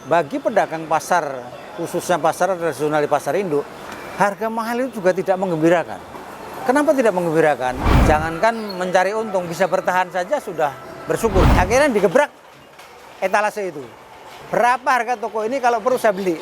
bagi pedagang pasar, khususnya pasar tradisional di pasar induk, harga mahal itu juga tidak menggembirakan. Kenapa tidak menggembirakan? Jangankan mencari untung, bisa bertahan saja sudah bersyukur. Akhirnya digebrak etalase itu. Berapa harga toko ini kalau perlu saya beli?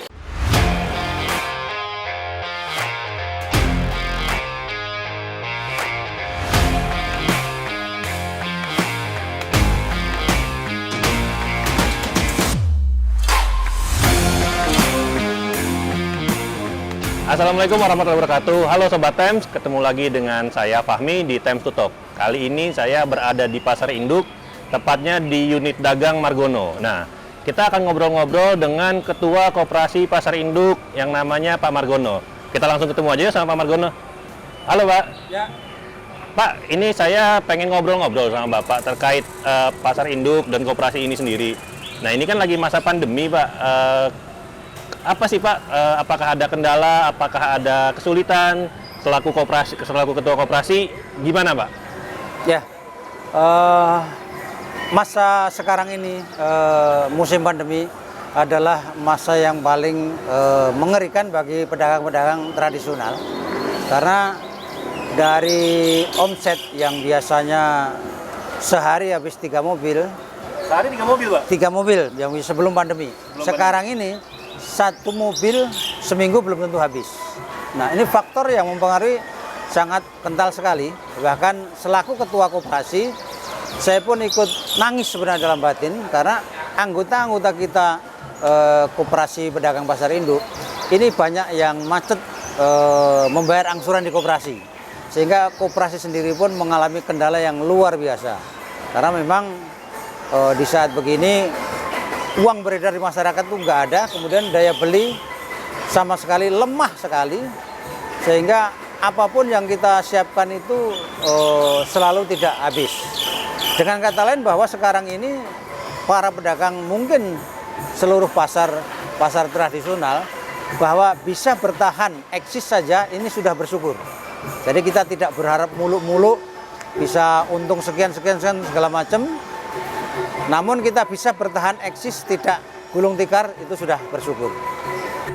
Assalamualaikum warahmatullahi wabarakatuh. Halo Sobat Tems, ketemu lagi dengan saya Fahmi di Tems to Talk. Kali ini saya berada di Pasar Induk, tepatnya di unit dagang Margono. Nah, kita akan ngobrol-ngobrol dengan Ketua Koperasi Pasar Induk yang namanya Pak Margono. Kita langsung ketemu aja sama Pak Margono. Halo Pak. Ya. Pak, ini saya pengen ngobrol-ngobrol sama Bapak terkait Pasar Induk dan koperasi ini sendiri. Nah, ini kan lagi masa pandemi Pak. Apa sih Pak, apakah ada kendala, apakah ada kesulitan selaku ketua koperasi, gimana Pak? Ya, masa sekarang ini musim pandemi adalah masa yang paling mengerikan bagi pedagang-pedagang tradisional, karena dari omset yang biasanya sehari habis 3 mobil. Sehari 3 mobil Pak? 3 mobil yang sebelum pandemi. Sekarang ini 1 mobil seminggu belum tentu habis. Nah, ini faktor yang mempengaruhi sangat kental sekali. Bahkan selaku ketua koperasi, saya pun ikut nangis sebenarnya dalam batin karena anggota-anggota kita koperasi pedagang pasar induk ini banyak yang macet membayar angsuran di koperasi. Sehingga koperasi sendiri pun mengalami kendala yang luar biasa. Karena memang di saat begini uang beredar di masyarakat itu nggak ada, kemudian daya beli sama sekali lemah sekali, sehingga apapun yang kita siapkan itu selalu tidak habis. Dengan kata lain bahwa sekarang ini para pedagang mungkin seluruh pasar tradisional bahwa bisa bertahan eksis saja ini sudah bersyukur. Jadi kita tidak berharap muluk-muluk bisa untung sekian segala macam. Namun kita bisa bertahan eksis, tidak gulung tikar, itu sudah bersyukur.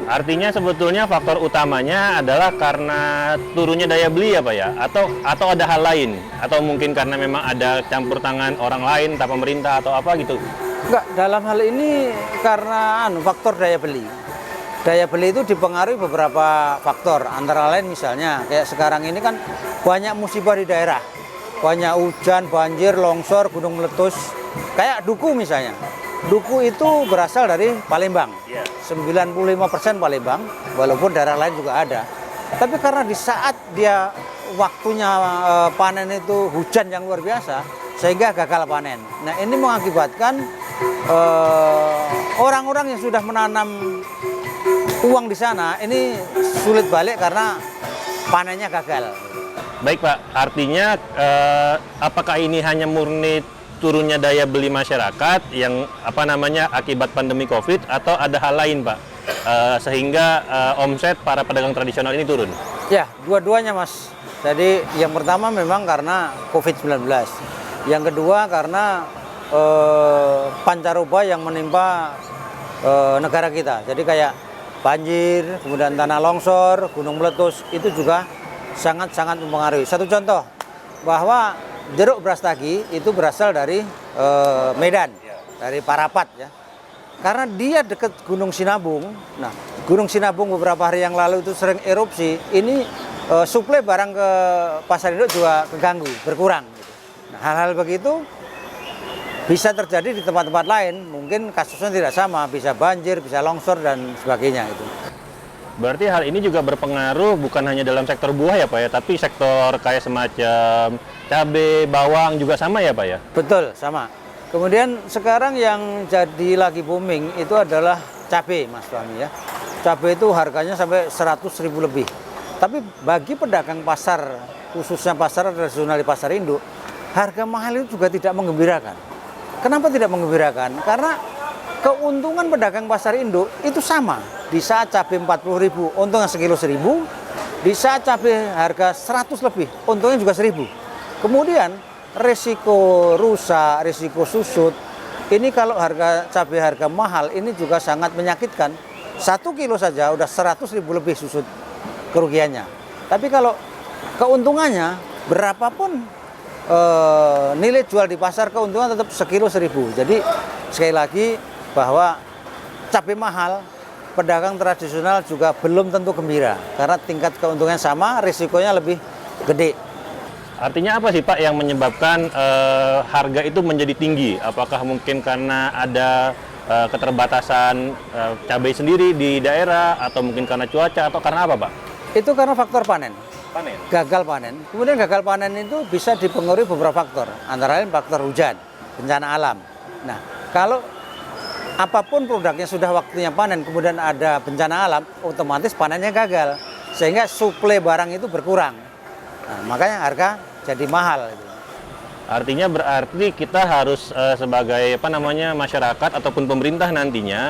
Artinya sebetulnya faktor utamanya adalah karena turunnya daya beli ya Pak ya? Atau ada hal lain? Atau mungkin karena memang ada campur tangan orang lain, entah pemerintah atau apa gitu? Enggak, dalam hal ini karena faktor daya beli. Daya beli itu dipengaruhi beberapa faktor, antara lain misalnya kayak sekarang ini kan banyak musibah di daerah. Banyak hujan, banjir, longsor, gunung meletus. Kayak Duku misalnya. Duku itu berasal dari Palembang. 95% Palembang, walaupun daerah lain juga ada. Tapi karena di saat dia waktunya panen itu hujan yang luar biasa, sehingga gagal panen. Nah, ini mengakibatkan orang-orang yang sudah menanam uang di sana, ini sulit balik karena panennya gagal. Baik Pak, artinya apakah ini hanya murni turunnya daya beli masyarakat yang akibat pandemi COVID atau ada hal lain Pak sehingga omset para pedagang tradisional ini turun? Ya, dua-duanya Mas. Jadi yang pertama memang karena COVID-19. Yang kedua karena pancaroba yang menimpa negara kita. Jadi kayak banjir, kemudian tanah longsor, gunung meletus, itu juga sangat-sangat mempengaruhi. Satu contoh, bahwa jeruk brastagi itu berasal dari Medan, dari Parapat ya. Karena dia dekat Gunung Sinabung. Nah, Gunung Sinabung beberapa hari yang lalu itu sering erupsi. Ini suplai barang ke pasar induk juga keganggu, berkurang. Gitu. Nah, hal-hal begitu bisa terjadi di tempat-tempat lain. Mungkin kasusnya tidak sama, bisa banjir, bisa longsor dan sebagainya itu. Berarti hal ini juga berpengaruh bukan hanya dalam sektor buah ya Pak ya, tapi sektor kayak semacam cabai, bawang juga sama ya Pak ya? Betul, sama. Kemudian sekarang yang jadi lagi booming itu adalah cabai Mas Fahmi ya. Cabai itu harganya sampai 100.000 lebih. Tapi bagi pedagang pasar, khususnya pasar tradisional di pasar induk, harga mahal itu juga tidak menggembirakan. Kenapa tidak menggembirakan? Karena keuntungan pedagang pasar induk itu sama. Di saat cabai 40.000, untungnya sekilo 1.000. Di saat cabai harga 100 lebih, untungnya juga 1.000. Kemudian risiko rusak, risiko susut, Ini kalau harga mahal ini juga sangat menyakitkan. 1 kilo saja udah 100.000 lebih susut kerugiannya. Tapi kalau keuntungannya berapapun nilai jual di pasar, keuntungan tetap sekilo 1.000. Jadi sekali lagi bahwa cabai mahal, pedagang tradisional juga belum tentu gembira karena tingkat keuntungannya sama, risikonya lebih gede. Artinya apa sih Pak yang menyebabkan harga itu menjadi tinggi? Apakah mungkin karena ada keterbatasan cabai sendiri di daerah, atau mungkin karena cuaca, atau karena apa Pak? Itu karena faktor panen. Panen. Gagal panen. Kemudian gagal panen itu bisa dipengaruhi beberapa faktor, antara lain faktor hujan, bencana alam. Nah, kalau apapun produknya sudah waktunya panen, kemudian ada bencana alam, otomatis panennya gagal, sehingga suplai barang itu berkurang. Nah, makanya harga jadi mahal. Artinya berarti kita harus sebagai masyarakat ataupun pemerintah nantinya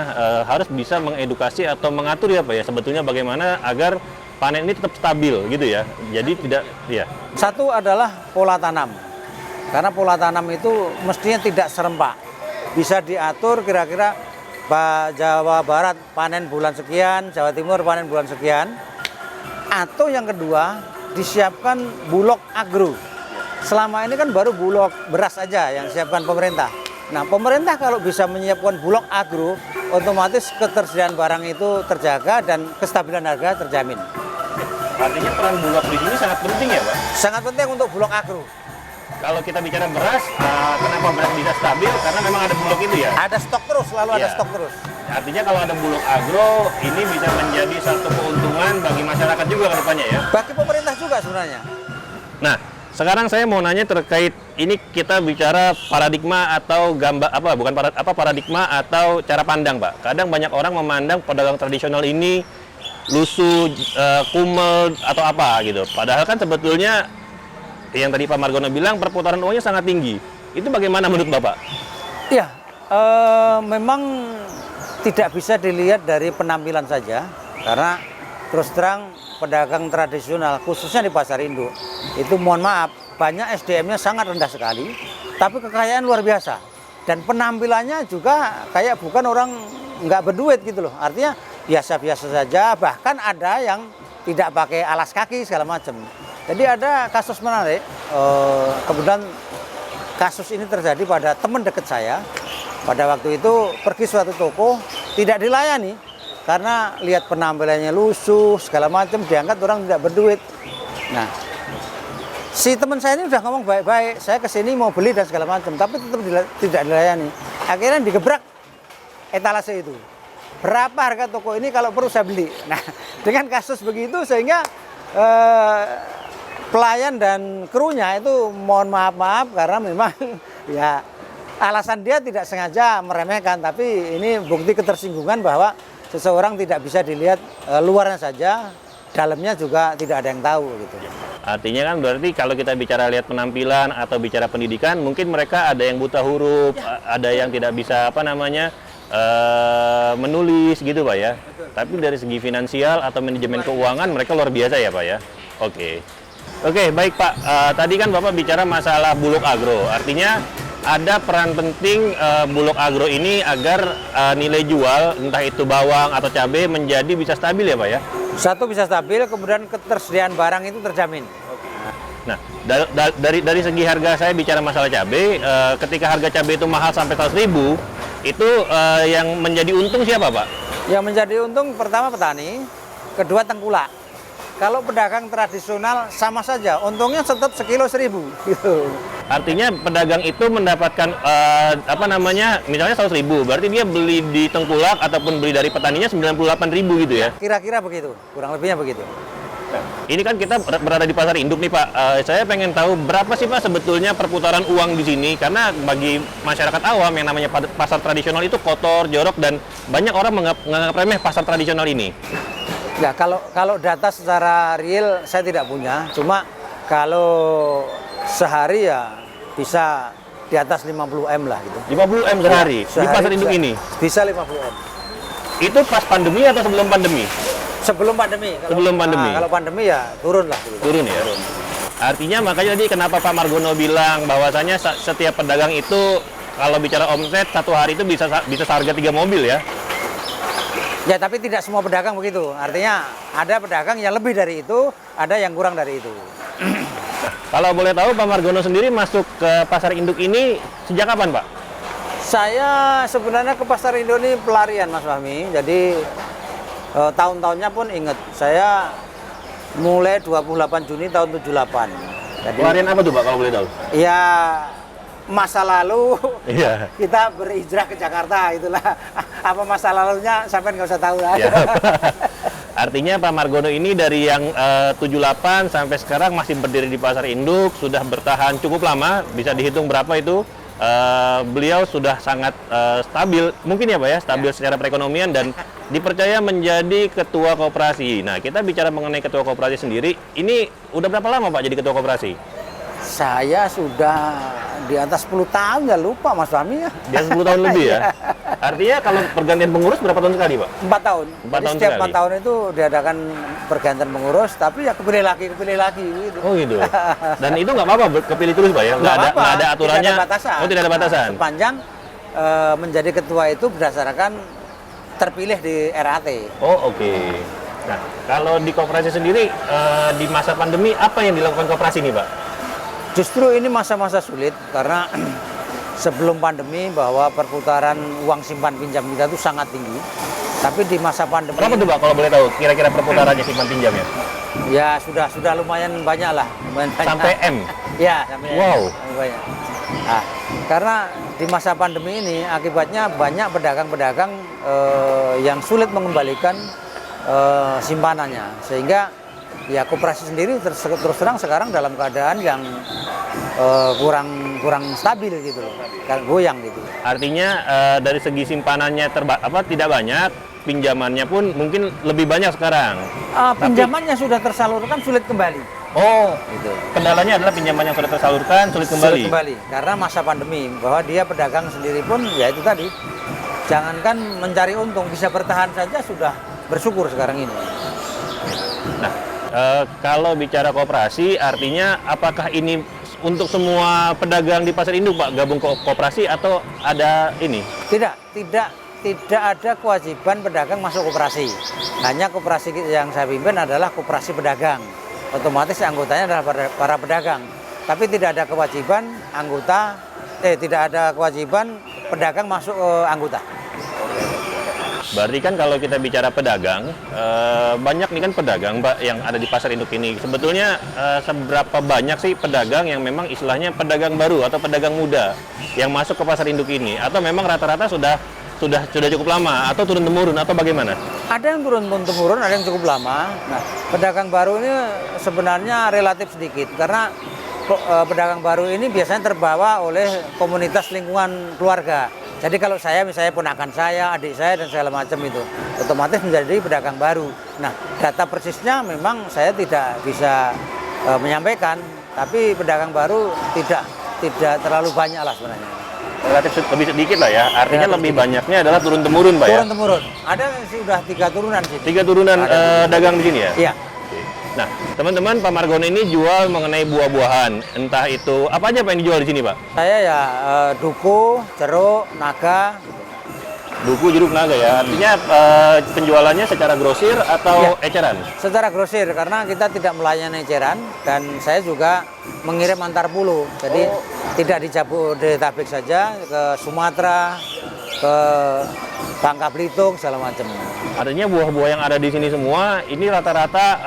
harus bisa mengedukasi atau mengatur ya Pak ya, sebetulnya bagaimana agar panen ini tetap stabil gitu ya. Jadi tidak ya. Satu adalah pola tanam. Karena pola tanam itu mestinya tidak serempak. Bisa diatur kira-kira Jawa Barat panen bulan sekian, Jawa Timur panen bulan sekian. Atau yang kedua, disiapkan bulog agro. Selama ini kan baru bulog beras aja yang disiapkan pemerintah. Nah, pemerintah kalau bisa menyiapkan bulog agro, otomatis ketersediaan barang itu terjaga dan kestabilan harga terjamin. Artinya peran bulog di sini sangat penting ya Pak? Sangat penting untuk bulog agro. Kalau kita bicara beras, kenapa beras bisa stabil? Karena memang ada bulog itu ya? Ada stok terus, selalu ada Iya. stok terus. Artinya kalau ada bulog agro, ini bisa menjadi satu keuntungan bagi masyarakat juga ke depannya ya? Bagi pemerintah juga sebenarnya. Nah, sekarang saya mau nanya terkait ini, kita bicara paradigma atau paradigma atau cara pandang Pak. Kadang banyak orang memandang pedagang tradisional ini lusuh, kumel atau apa gitu. Padahal kan sebetulnya yang tadi Pak Margono bilang perputaran uangnya sangat tinggi. Itu bagaimana menurut Bapak? Iya, memang tidak bisa dilihat dari penampilan saja, karena terus terang pedagang tradisional khususnya di pasar induk itu mohon maaf banyak SDM-nya sangat rendah sekali, tapi kekayaan luar biasa dan penampilannya juga kayak bukan orang nggak berduit gitu loh. Artinya biasa-biasa saja, bahkan ada yang tidak pakai alas kaki segala macam. Jadi ada kasus menarik, kemudian kasus ini terjadi pada teman dekat saya. Pada waktu itu pergi suatu toko tidak dilayani karena lihat penampilannya lusuh segala macam, dianggap orang tidak berduit. Nah, si teman saya ini udah ngomong baik-baik, saya kesini mau beli dan segala macam, tapi tetap tidak dilayani. Akhirnya digebrak etalase itu. Berapa harga toko ini, kalau perlu saya beli. Nah, dengan kasus begitu sehingga pelayan dan krunya itu mohon maaf karena memang ya alasan dia tidak sengaja meremehkan, tapi ini bukti ketersinggungan bahwa seseorang tidak bisa dilihat luarnya saja, dalamnya juga tidak ada yang tahu gitu. Artinya kan berarti kalau kita bicara lihat penampilan atau bicara pendidikan, mungkin mereka ada yang buta huruf, ada yang tidak bisa menulis gitu Pak ya. Betul. Tapi dari segi finansial atau manajemen keuangan mereka luar biasa ya Pak ya. Oke, baik Pak. Tadi kan Bapak bicara masalah bulog agro. Artinya ada peran penting bulog agro ini agar nilai jual entah itu bawang atau cabai menjadi bisa stabil ya Pak ya. Satu bisa stabil, kemudian ketersediaan barang itu terjamin. Nah, dari segi harga, saya bicara masalah cabai, ketika harga cabai itu mahal sampai 100.000, itu yang menjadi untung siapa Pak? Yang menjadi untung pertama petani, kedua tengkulak. Kalau pedagang tradisional sama saja, untungnya tetap sekilo 1.000 gitu. Artinya pedagang itu mendapatkan misalnya 100.000, berarti dia beli di tengkulak ataupun beli dari petaninya 98.000 gitu ya? Kira-kira begitu, kurang lebihnya begitu. Ini kan kita berada di pasar induk nih Pak. Saya pengen tahu berapa sih Pak sebetulnya perputaran uang di sini? Karena bagi masyarakat awam yang namanya pasar tradisional itu kotor, jorok, dan banyak orang menganggap remeh pasar tradisional ini. Ya, kalau data secara real saya tidak punya. Cuma kalau sehari ya bisa di atas 50M lah gitu. 50M sehari di pasar induk ini? Bisa 50M. Itu pas pandemi atau sebelum pandemi? Sebelum pandemi. Sebelum pandemi. Kalau pandemi ya turun lah. Gitu. Turun ya? Artinya makanya tadi kenapa Pak Margono bilang bahwasanya setiap pedagang itu kalau bicara omset satu hari itu bisa seharga 3 mobil ya? Ya, tapi tidak semua pedagang begitu. Artinya ada pedagang yang lebih dari itu, ada yang kurang dari itu. Kalau boleh tahu, Pak Margono sendiri masuk ke pasar induk ini sejak kapan, Pak? Saya sebenarnya ke pasar induk ini pelarian, Mas Fahmi. Jadi tahun-tahunnya pun ingat. Saya mulai 28 Juni tahun 78. Jadi, Pelarian apa tuh, Pak, kalau boleh tahu? ya, masa lalu Iya. kita berhijrah ke Jakarta, itulah. Apa masa lalunya sampai nggak usah tahu lah. Ya. Artinya Pak Margono ini dari yang 78 sampai sekarang masih berdiri di pasar induk, sudah bertahan cukup lama, bisa dihitung berapa itu. Beliau sudah sangat stabil, mungkin ya Pak ya, stabil secara perekonomian dan dipercaya menjadi ketua koperasi. Nah, kita bicara mengenai ketua koperasi sendiri, ini udah berapa lama Pak jadi ketua koperasi? Saya sudah di atas 10 tahun, ya lupa Mas Fahmi ya. Dia 10 tahun lebih ya? Artinya kalau pergantian pengurus berapa tahun sekali Pak? 4 tahun. 4 Jadi tahun setiap sekali? 4 tahun itu diadakan pergantian pengurus, tapi ya kepilih lagi gitu. Oh gitu. Dan itu nggak apa-apa kepilih terus Pak ya? Nggak ada aturannya? Tidak ada batasan. Oh tidak ada batasan? Sepanjang menjadi ketua itu berdasarkan terpilih di RAT. Oh oke. Nah kalau di koperasi sendiri di masa pandemi apa yang dilakukan koperasi nih Pak? Justru ini masa-masa sulit karena sebelum pandemi bahwa perputaran uang simpan pinjam kita itu sangat tinggi. Tapi di masa pandemi Berapa tuh Pak kalau boleh tahu kira-kira perputarannya simpan pinjamnya? ya sudah lumayan banyak lah, lumayan banyak. Sampai M? Ya, sampai Wow. banyak. Nah, karena di masa pandemi ini akibatnya banyak pedagang-pedagang yang sulit mengembalikan simpanannya, sehingga ya koperasi sendiri terus terang sekarang dalam keadaan yang kurang stabil gitu loh, kan goyang gitu. Artinya dari segi simpanannya tidak banyak, pinjamannya pun mungkin lebih banyak sekarang. Pinjamannya sudah tersalurkan, sulit kembali. Oh, Gitu. kendalanya adalah pinjaman yang sudah tersalurkan sulit kembali. Sulit kembali karena masa pandemi, bahwa dia pedagang sendiri pun ya itu tadi, jangankan mencari untung, bisa bertahan saja sudah bersyukur sekarang ini. Nah, kalau bicara koperasi, artinya apakah ini untuk semua pedagang di pasar induk Pak gabung ke koperasi atau ada ini? Tidak ada kewajiban pedagang masuk koperasi. Hanya koperasi yang saya pimpin adalah koperasi pedagang. Otomatis anggotanya adalah para pedagang. Tapi tidak ada kewajiban pedagang masuk anggota. Berarti kan kalau kita bicara pedagang, banyak nih kan pedagang Mbak yang ada di pasar induk ini. Sebetulnya seberapa banyak sih pedagang yang memang istilahnya pedagang baru atau pedagang muda yang masuk ke pasar induk ini? Atau memang rata-rata sudah cukup lama atau turun-temurun atau bagaimana? Ada yang turun-temurun, ada yang cukup lama. Nah, pedagang baru ini sebenarnya relatif sedikit karena pedagang baru ini biasanya terbawa oleh komunitas lingkungan keluarga. Jadi kalau saya misalnya ponakan saya, adik saya dan segala macam itu otomatis menjadi pedagang baru. Nah, data persisnya memang saya tidak bisa menyampaikan, tapi pedagang baru tidak terlalu banyak lah sebenarnya. Relatif lebih sedikit lah ya. Artinya lebih banyaknya adalah turun-temurun Pak ya? Turun-temurun. Ada sih udah 3 turunan sih. 3 turunan dagang di sini ya? Iya. Nah, teman-teman, Pak Margono ini jual mengenai buah-buahan. Entah itu apa aja Pak yang dijual di sini, Pak? Saya ya duku, jeruk, naga. Duku, jeruk, naga ya. Artinya penjualannya secara grosir atau eceran? Secara grosir karena kita tidak melayani eceran dan saya juga mengirim antar pulau. Jadi tidak di Jabodetabek saja, ke Sumatera, ke Bangka Belitung segala macam. Artinya buah-buah yang ada di sini semua ini rata-rata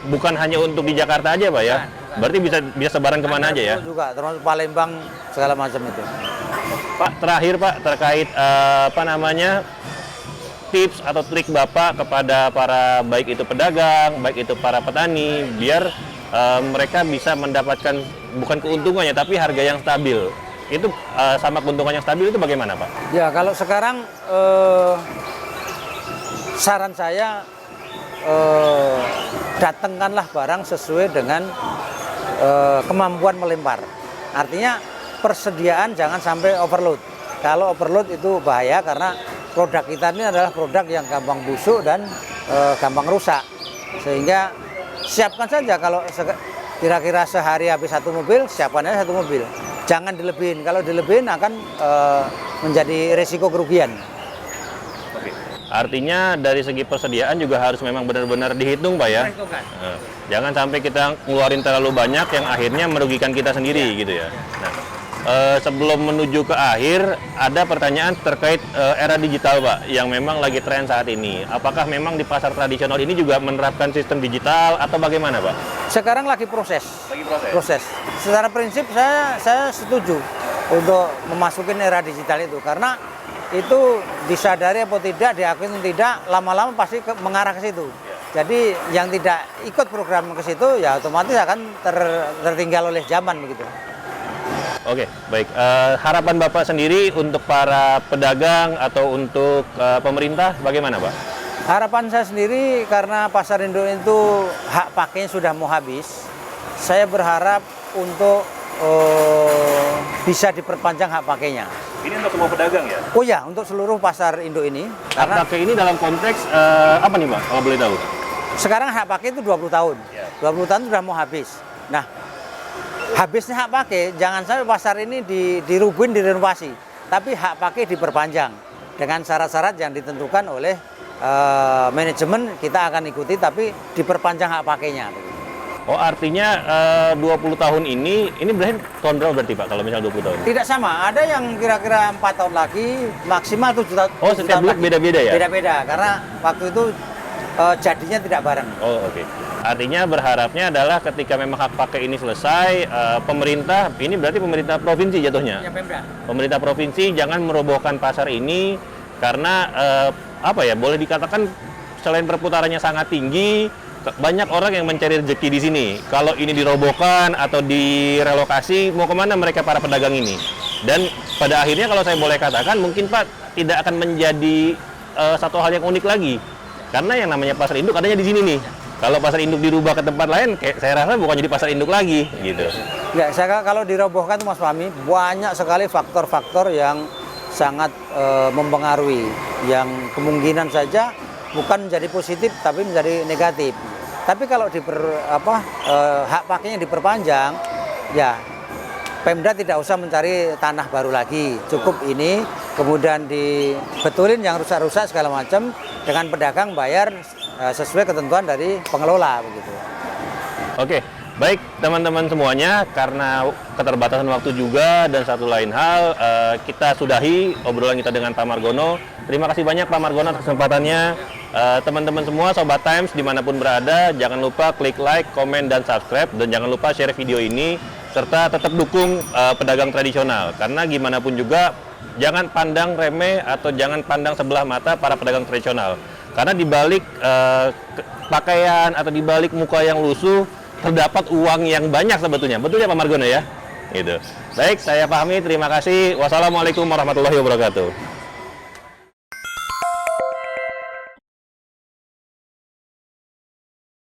bukan hanya untuk di Jakarta aja Pak ya? Berarti bisa sebaran kemana aja ya? Juga termasuk Palembang segala macam itu. Pak, terakhir Pak terkait tips atau trik Bapak kepada para baik itu pedagang, baik itu para petani biar mereka bisa mendapatkan bukan keuntungannya tapi harga yang stabil. Itu sama keuntungan yang stabil itu bagaimana Pak? Ya kalau sekarang saran saya datangkanlah barang sesuai dengan kemampuan melempar. Artinya persediaan jangan sampai overload. Kalau overload itu bahaya karena produk kita ini adalah produk yang gampang busuk dan gampang rusak. Sehingga siapkan saja kalau kira-kira sehari habis 1 mobil, siapkan aja 1 mobil. jangan dilebihin. Kalau dilebihin akan menjadi resiko kerugian. Oke. Artinya dari segi persediaan juga harus memang benar-benar dihitung, Pak ya. Jangan sampai kita ngeluarin terlalu banyak yang akhirnya merugikan kita sendiri gitu ya. Nah, sebelum menuju ke akhir, ada pertanyaan terkait era digital, Pak, yang memang lagi tren saat ini. Apakah memang di pasar tradisional ini juga menerapkan sistem digital atau bagaimana, Pak? Sekarang lagi proses. Lagi proses. Proses. Secara prinsip saya setuju untuk memasukin era digital itu, karena itu disadari atau tidak, diakui atau tidak, lama-lama pasti mengarah ke situ. Jadi yang tidak ikut program ke situ ya otomatis akan tertinggal oleh zaman begitu. Oke, baik. Harapan Bapak sendiri untuk para pedagang atau untuk pemerintah bagaimana, Pak? Harapan saya sendiri karena pasar induk itu hak pakainya sudah mau habis, saya berharap untuk bisa diperpanjang hak pakainya. Ini untuk semua pedagang ya? Oh ya, untuk seluruh pasar induk ini. Hak pakai ini dalam konteks apa nih, Pak, kalau boleh tahu? Sekarang hak pakai itu 20 tahun. Ya. 20 tahun sudah mau habis. Nah, habisnya hak pakai, jangan sampai pasar ini dirubuhin, direnovasi. Tapi hak pakai diperpanjang dengan syarat-syarat yang ditentukan oleh manajemen, kita akan ikuti, tapi diperpanjang hak pakainya. Oh, artinya 20 tahun ini berarti tahun berapa berarti, Pak, kalau misalnya 20 tahun? Tidak sama, ada yang kira-kira 4 tahun lagi, maksimal 7 tahun. Oh, setiap blok beda-beda ya? Beda-beda, karena waktu itu jadinya tidak bareng. Oh, oke. Artinya berharapnya adalah ketika memang hak pakai ini selesai, pemerintah, ini berarti pemerintah provinsi jatuhnya? Ya, Pemda. Pemerintah provinsi jangan merobohkan pasar ini karena apa ya, boleh dikatakan selain perputarannya sangat tinggi, banyak orang yang mencari rezeki di sini. Kalau ini dirobohkan atau direlokasi, mau kemana mereka para pedagang ini? Dan pada akhirnya kalau saya boleh katakan, mungkin Pak tidak akan menjadi satu hal yang unik lagi. Karena yang namanya pasar induk adanya di sini nih. Kalau pasar induk dirubah ke tempat lain, saya rasa bukan jadi pasar induk lagi, gitu. Ya, kalau dirobohkan Mas Fahmi, banyak sekali faktor-faktor yang sangat mempengaruhi, yang kemungkinan saja bukan menjadi positif tapi menjadi negatif. Tapi kalau hak pakainya diperpanjang, ya Pemda tidak usah mencari tanah baru lagi, cukup ini, kemudian dibetulin yang rusak-rusak segala macam, dengan pedagang bayar sesuai ketentuan dari pengelola begitu. Oke, baik teman-teman semuanya, karena keterbatasan waktu juga dan satu lain hal, kita sudahi obrolan kita dengan Pak Margono. Terima kasih banyak Pak Margono atas kesempatannya. Teman-teman semua, Sobat Times dimanapun berada, jangan lupa klik like, komen, dan subscribe, dan jangan lupa share video ini, serta tetap dukung pedagang tradisional, karena gimana pun juga jangan pandang remeh atau jangan pandang sebelah mata para pedagang tradisional, karena di balik pakaian atau di balik muka yang lusuh terdapat uang yang banyak sebetulnya. Betul ya Pak Margono ya? Gitu. Baik, saya Fahmi, terima kasih. Wassalamualaikum warahmatullahi wabarakatuh.